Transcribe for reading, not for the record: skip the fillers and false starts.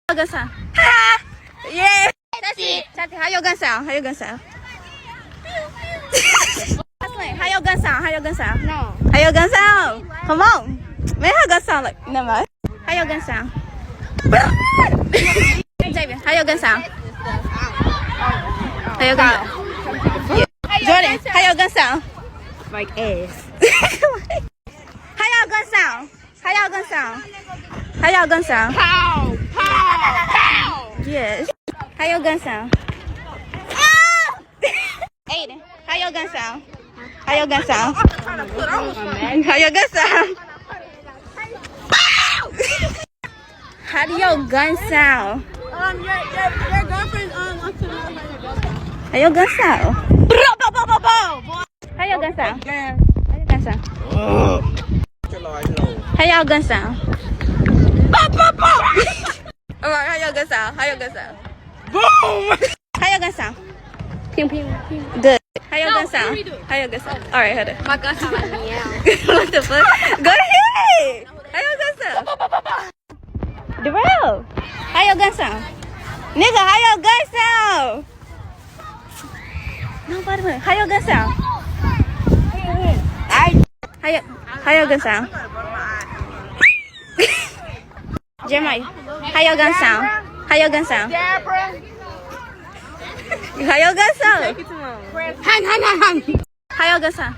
How your gun sound? Ha! Yeah. That's it. Tati, how your gun sound? How your gun sound? How your gun sound? How your gun sound? No. How your gun sound? Come on. Man, how gun sound like? Never mind. How your gun sound? Javian, how your gun sound? How your gun sound? Jordan, how your gun sound? Like ass. How y'all gun sound? How y'all gun sound? How y'all gun sound? Pow! Pow! Pow! Yes. How your gun sound? Aiden, how your gun sound? How your gun sound? How your gun sound? How do your gun sound? Your girlfriend wants to know how your girlfriend. How your gun sound? How your gun sound? How your gun sound? How y'all gun sound? Alright, how your gun sound? How your gun sound? Boom! How your gun sound? Pew pew pew. Good. How your gun sound? How your gun sound? Alright, hold on. My gun sound like meow. What the fuck? Go ahead. How your gun sound? Darrell, how your gun sound? Nigga, how your gun sound? Nobody went. How your gun sound? How your gun sound? Jeremiah, how your gun sound? How your gun sound? How your gun sound? Hang. How your gun sound?